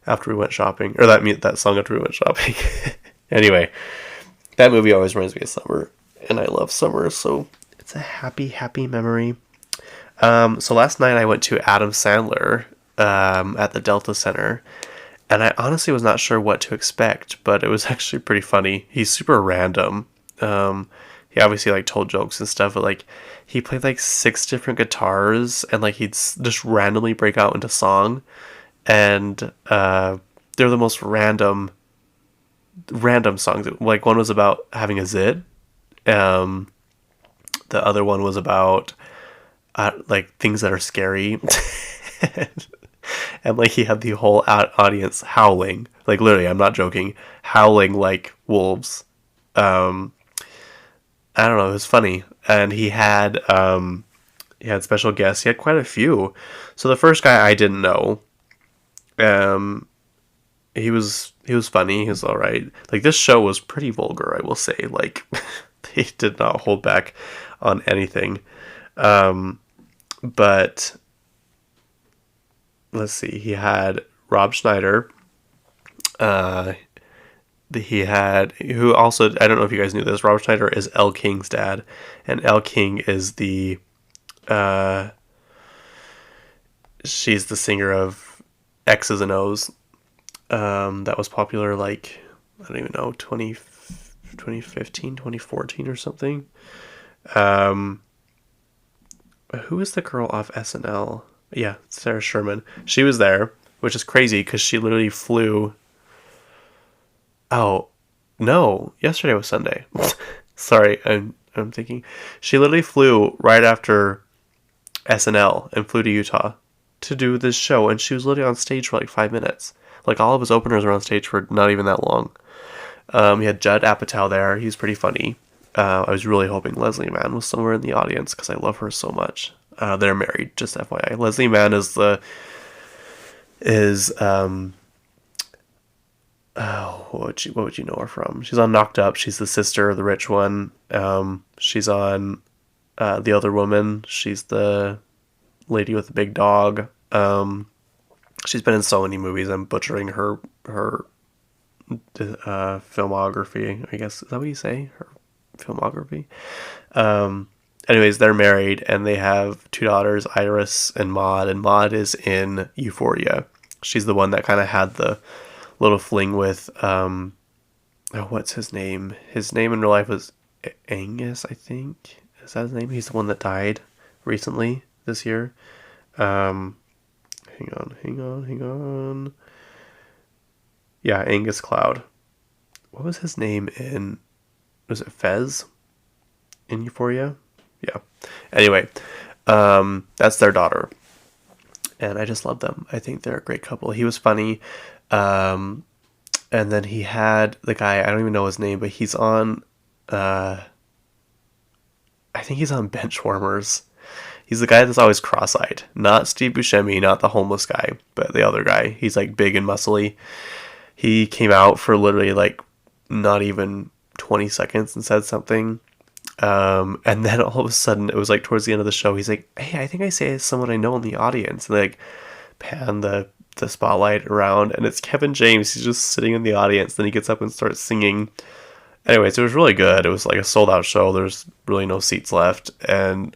after we went shopping, or that song after we went shopping. Anyway, that movie always reminds me of summer, and I love summer, so it's a happy memory. So last night I went to Adam Sandler at the Delta Center, and I honestly was not sure what to expect, but it was actually pretty funny. He's super random. He obviously like told jokes and stuff, but like he played like 6 different guitars, and like he'd just randomly break out into song, and they're the most random songs. Like, one was about having a zit. The other one was about like things that are scary. And like he had the whole audience howling, like literally, I'm not joking, howling like wolves. I don't know, it was funny. And he had special guests. He had quite a few. So the first guy I didn't know. He was funny. He was all right. Like, this show was pretty vulgar, I will say. Like, He did not hold back on anything. But let's see. He had Rob Schneider. He had, who also, I don't know if you guys knew this, Rob Schneider is Elle King's dad, and Elle King is uh, she's the singer of X's and O's. That was popular like, I don't even know, 2015, 2014 or something. Who is the girl off SNL? Yeah, Sarah Sherman. She was there, which is crazy because she literally flew. Oh, no, yesterday was Sunday. Sorry, I'm thinking. She literally flew right after SNL and flew to Utah to do this show, and she was literally on stage for like 5 minutes. Like all of his openers were on stage for not even that long. He had Judd Apatow there. He's pretty funny. I was really hoping Leslie Mann was somewhere in the audience because I love her so much. They're married, just FYI. Leslie Mann is what would you know her from? She's on Knocked Up. She's the sister of the rich one. She's on The Other Woman. She's the lady with the big dog. She's been in so many movies. I'm butchering her filmography. I guess, is that what you say? Her filmography. Anyways, they're married and they have two daughters, Iris and Maud. And Maud is in Euphoria. She's the one that kind of had the little fling with what's his name? His name in real life was Angus, I think. Is that his name? He's the one that died recently this year. Hang on. Yeah, Angus Cloud. What was his name in? Was it Fez in Euphoria? Yeah. Anyway, that's their daughter, and I just love them. I think they're a great couple. He was funny. And then he had the guy, I don't even know his name, but he's on, I think he's on Benchwarmers. He's the guy that's always cross-eyed. Not Steve Buscemi, not the homeless guy, but the other guy. He's like big and muscly. He came out for literally like not even 20 seconds and said something. And then all of a sudden, it was like towards the end of the show, he's like, hey, I think I say someone I know in the audience. And like pan the spotlight around, and it's Kevin James. He's just sitting in the audience. Then he gets up and starts singing. Anyways, it was really good. It was like a sold out show. There's really no seats left, and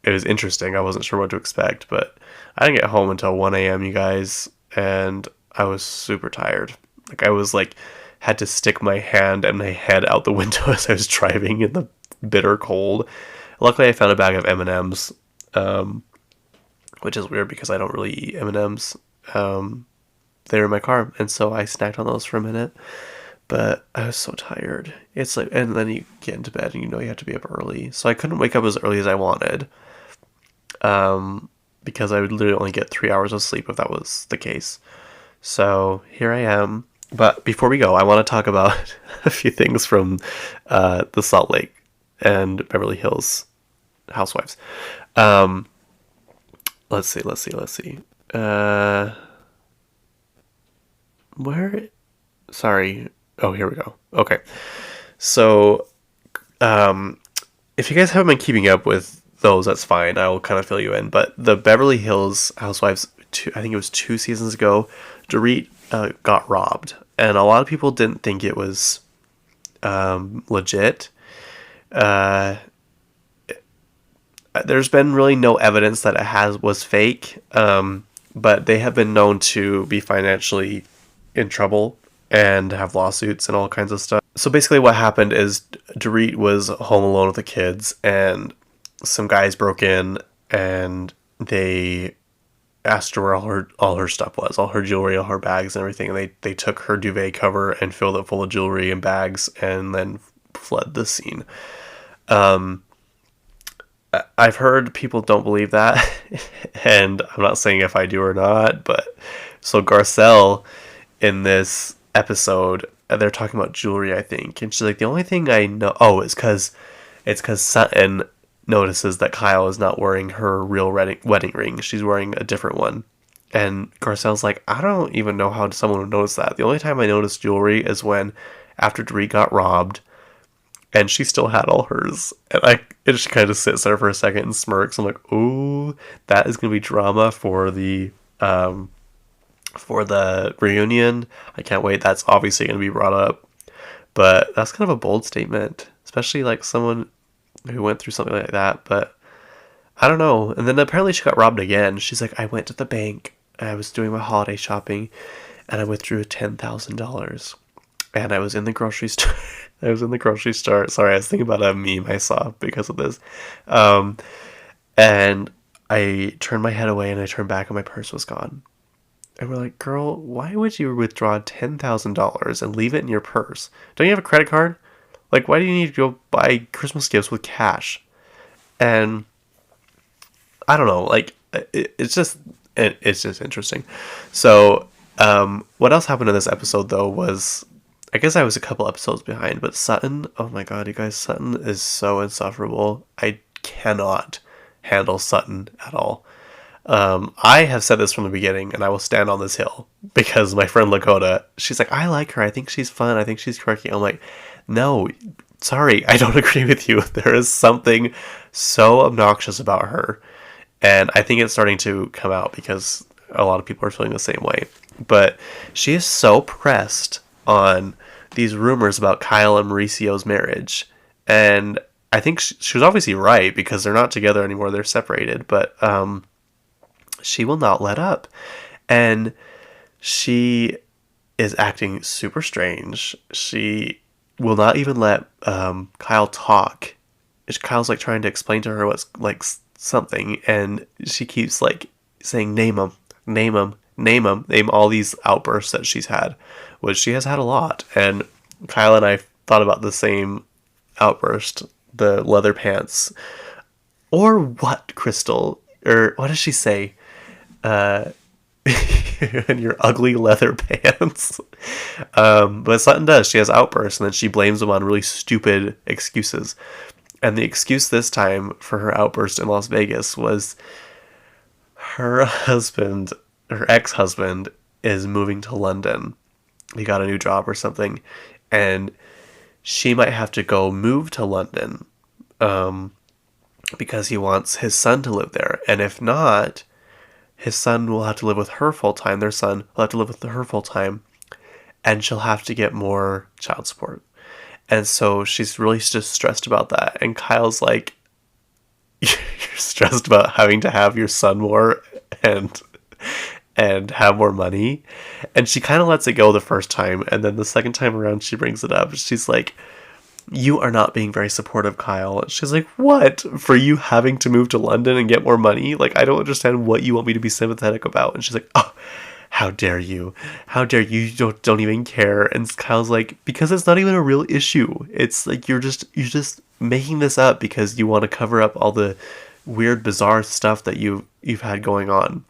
it was interesting. I wasn't sure what to expect, but I didn't get home until 1 a.m., you guys, and I was super tired. Like I was like, had to stick my hand and my head out the window as I was driving in the bitter cold. Luckily, I found a bag of M&Ms, which is weird because I don't really eat M&Ms. They were in my car, and so I snacked on those for a minute, but I was so tired. It's like, and then you get into bed and you know you have to be up early, so I couldn't wake up as early as I wanted, because I would literally only get 3 hours of sleep if that was the case. So here I am. But before we go, I want to talk about a few things from the Salt Lake and Beverly Hills housewives. Let's see. Where? Sorry. Oh, here we go. Okay. So, if you guys haven't been keeping up with those, that's fine. I will kind of fill you in. But the Beverly Hills Housewives, I think it was 2 seasons ago, Dorit got robbed. And a lot of people didn't think it was legit. There's been really no evidence that it was fake. But they have been known to be financially in trouble and have lawsuits and all kinds of stuff. So basically what happened is Dorit was home alone with the kids, and some guys broke in and they asked her where all her stuff was, all her jewelry, all her bags and everything. And they took her duvet cover and filled it full of jewelry and bags and then fled the scene. I've heard people don't believe that, and I'm not saying if I do or not, but so Garcelle in this episode, they're talking about jewelry, I think, and she's like, the only thing I know, it's because Sutton notices that Kyle is not wearing her real wedding ring. She's wearing a different one. And Garcelle's like, I don't even know how someone would notice that. The only time I noticed jewelry is when, after Dorit got robbed, and she still had all hers. And it just kind of sits there for a second and smirks. I'm like, ooh, that is gonna be drama for the reunion. I can't wait. That's obviously gonna be brought up, but that's kind of a bold statement, especially like someone who went through something like that. But I don't know. And then apparently she got robbed again. She's like, I went to the bank. I was doing my holiday shopping, and I withdrew $10,000. And I was in the grocery store. I was in the grocery store. Sorry, I was thinking about a meme I saw because of this. Um, and I turned my head away and I turned back and my purse was gone. And we're like, girl, why would you withdraw $10,000 and leave it in your purse? Don't you have a credit card? Like, why do you need to go buy Christmas gifts with cash? And I don't know, like, it's just interesting. So, what else happened in this episode, though, was, I guess I was a couple episodes behind, but Sutton, oh my god, you guys, Sutton is so insufferable. I cannot handle Sutton at all. I have said this from the beginning, and I will stand on this hill, because my friend Lakota, she's like, I like her, I think she's fun, I think she's quirky. I'm like, no, sorry, I don't agree with you. There is something so obnoxious about her, and I think it's starting to come out because a lot of people are feeling the same way. But she is so pressed on these rumors about Kyle and Mauricio's marriage, and I think she was obviously right, because they're not together anymore, they're separated, but she will not let up. And she is acting super strange. She will not even let Kyle talk. Kyle's like trying to explain to her what's like something, and she keeps like saying, name him, name him, name him, name all these outbursts that she's had, which she has had a lot. And Kyle and I thought about the same outburst, the leather pants. Or what, Crystal? Or what does she say? And your ugly leather pants. But Sutton does. She has outbursts, and then she blames them on really stupid excuses. And the excuse this time for her outburst in Las Vegas was her husband, her ex-husband, is moving to London. He got a new job or something, and she might have to go move to London because he wants his son to live there. And if not, his son will have to live with her full time. Their son will have to live with her full time, and she'll have to get more child support. And so she's really just stressed about that. And Kyle's like, you're stressed about having to have your son more and have more money. And she kind of lets it go the first time, and then the second time around she brings it up. She's like, you are not being very supportive, Kyle. And she's like, what? For you having to move to London and get more money? Like, I don't understand what you want me to be sympathetic about. And she's like, oh, how dare you? How dare you? You don't even care. And Kyle's like, because it's not even a real issue. It's like you're just making this up because you want to cover up all the weird, bizarre stuff that you've had going on.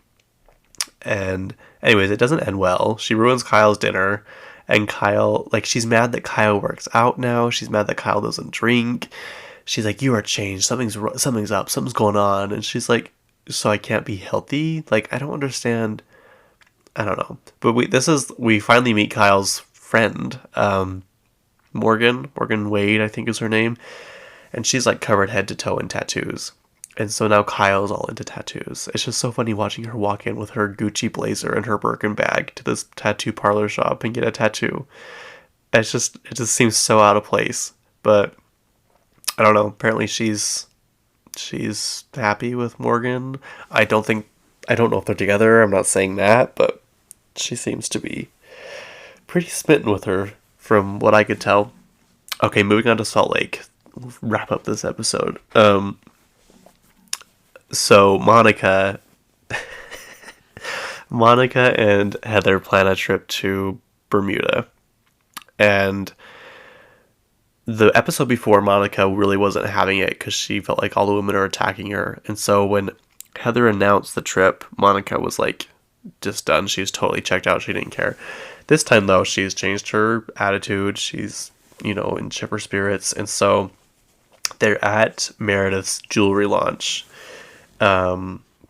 And anyways, it doesn't end well. She ruins Kyle's dinner. And Kyle, like, she's mad that Kyle works out now. She's mad that Kyle doesn't drink. She's like, you are changed. Something's up. Something's going on. And she's like, so I can't be healthy? Like, I don't understand. I don't know. But we finally meet Kyle's friend, Morgan Wade, I think is her name. And she's like covered head to toe in tattoos. And so now Kyle's all into tattoos. It's just so funny watching her walk in with her Gucci blazer and her Birkin bag to this tattoo parlor shop and get a tattoo. It just seems so out of place. But I don't know. Apparently she's happy with Morgan. I don't know if they're together. I'm not saying that, but she seems to be pretty smitten with her from what I could tell. Okay, moving on to Salt Lake. We'll wrap up this episode. So Monica and Heather plan a trip to Bermuda. And the episode before, Monica really wasn't having it because she felt like all the women are attacking her. And so when Heather announced the trip, Monica was like just done. She was totally checked out. She didn't care. This time, though, she's changed her attitude. She's, in chipper spirits. And so they're at Meredith's jewelry launch.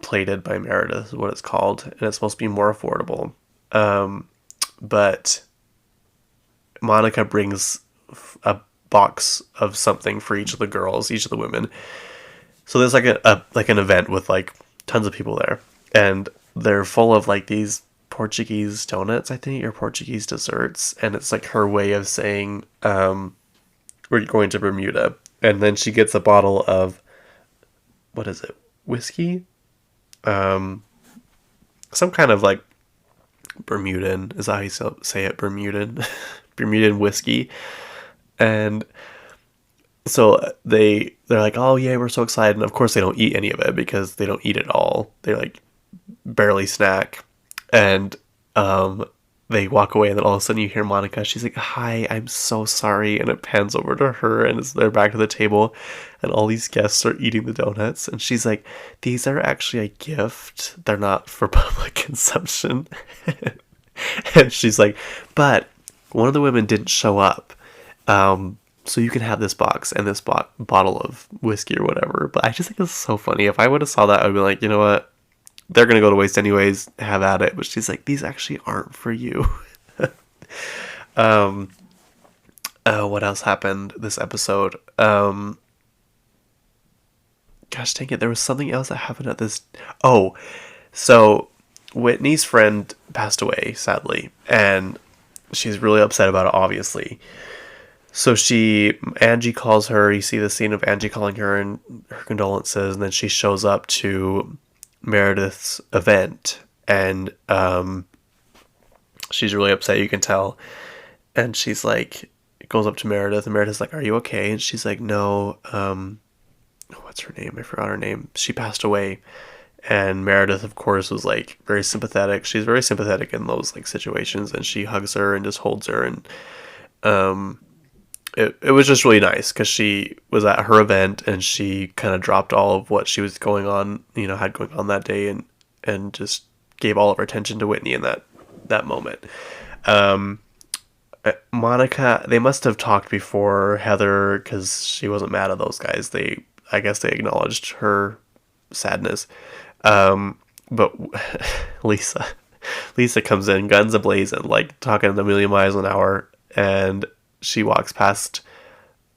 Plated by Meredith is what it's called, and it's supposed to be more affordable. But Monica brings a box of something for each of the girls, each of the women. So there's like an event with like tons of people there, and they're full of like these Portuguese donuts, I think, or Portuguese desserts, and it's like her way of saying we're going to Bermuda. And then she gets a bottle of, what is it, whiskey, some kind of like Bermudan, is that how you say it, Bermudan Bermudan whiskey. And so they're like, oh yeah, we're so excited, and of course they don't eat any of it because they don't eat it all. They like barely snack, and they walk away, and then all of a sudden you hear Monica. She's like, "Hi, I'm so sorry," and it pans over to her, and they're back to the table, and all these guests are eating the donuts, and she's like, "These are actually a gift. They're not for public consumption." And she's like, "But one of the women didn't show up. So you can have this box and this bottle of whiskey or whatever." But I just think it's so funny. If I would have saw that, I'd be like, you know what? They're going to go to waste anyways. Have at it. But she's like, these actually aren't for you. What else happened this episode? Gosh dang it. There was something else that happened at this. Oh, so Whitney's friend passed away, sadly. And she's really upset about it, obviously. So Angie calls her. You see the scene of Angie calling her and her condolences, and then she shows up to Meredith's event, and she's really upset. You can tell, and she's like, goes up to Meredith, and Meredith's like, "Are you okay?" And she's like, "No, what's her name? I forgot her name. She passed away." And Meredith, of course, was like very sympathetic. She's very sympathetic in those like situations, and she hugs her and just holds her, and it was just really nice because she was at her event and she kind of dropped all of what she was going on, had going on that day, and just gave all of her attention to Whitney in that moment. Monica, they must have talked before Heather because she wasn't mad at those guys. I guess they acknowledged her sadness. But Lisa comes in, guns a-blazing, like talking a million miles an hour, and she walks past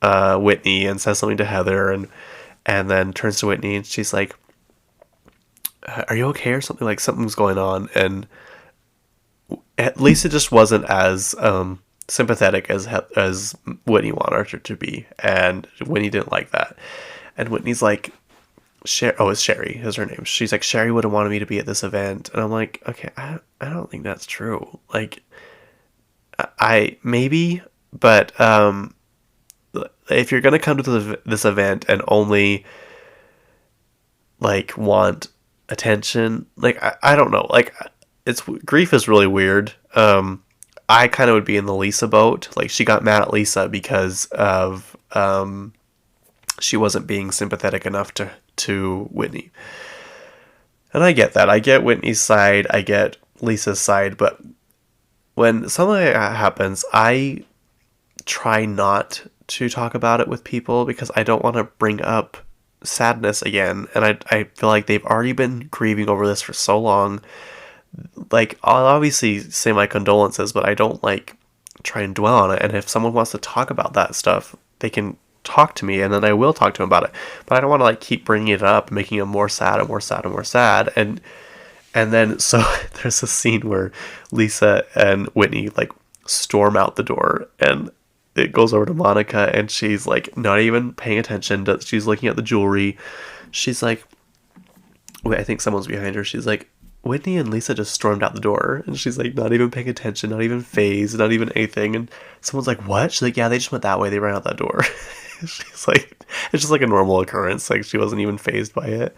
Whitney and says something to Heather, and then turns to Whitney, and she's like, "Are you okay?" or something, like something's going on. And Lisa just wasn't as sympathetic as Whitney wanted her to be, and Whitney didn't like that. And Whitney's like, it's Sherry is her name. She's like, "Sherry would have wanted me to be at this event," and I'm like, okay, I don't think that's true. Like, I maybe. But if you're gonna come to this event and only like want attention, like I don't know, like grief is really weird. I kind of would be in the Lisa boat. Like, she got mad at Lisa because of she wasn't being sympathetic enough to Whitney, and I get that. I get Whitney's side. I get Lisa's side. But when something like that happens, I try not to talk about it with people because I don't want to bring up sadness again, and I feel like they've already been grieving over this for so long. Like, I'll obviously say my condolences, but I don't like try and dwell on it. And if someone wants to talk about that stuff, they can talk to me, and then I will talk to them about it. But I don't want to like keep bringing it up, making them more sad and more sad and more sad. And then so there's a scene where Lisa and Whitney like storm out the door, and it goes over to Monica, and she's like not even paying attention. She's looking at the jewelry. She's like, wait, I think someone's behind her. She's like, "Whitney and Lisa just stormed out the door," and she's like not even paying attention, not even phased, not even anything. And someone's like, "What?" She's like, "Yeah, they just went that way. They ran out that door." She's like, it's just like a normal occurrence. Like, she wasn't even phased by it.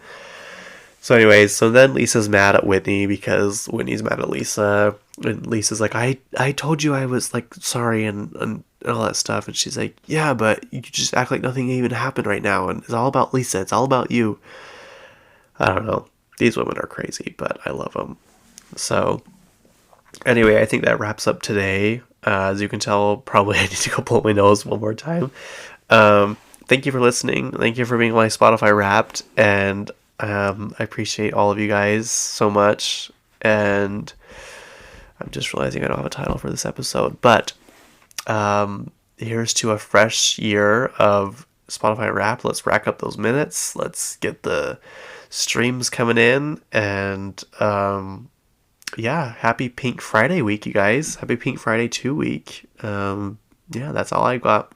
So anyways, so then Lisa's mad at Whitney because Whitney's mad at Lisa, and Lisa's like, I told you I was like sorry and all that stuff, and she's like, "Yeah, but you just act like nothing even happened right now, and it's all about Lisa, it's all about you." I don't know. These women are crazy, but I love them. So anyway, I think that wraps up today. As you can tell, probably I need to go blow my nose one more time. Thank you for listening. Thank you for being my Spotify Wrapped, and I appreciate all of you guys so much. And I'm just realizing I don't have a title for this episode, but here's to a fresh year of Spotify Wrapped. Let's rack up those minutes. Let's get the streams coming in. And yeah, happy Pink Friday week, you guys. Happy Pink Friday 2 week. Yeah, that's all I got.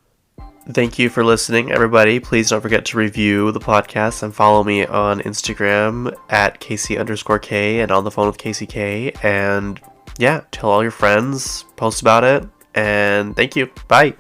Thank you for listening, everybody. Please don't forget to review the podcast and follow me on Instagram at Kacey_K and on the phone with Kacey K. And yeah, tell all your friends, post about it, and thank you. Bye.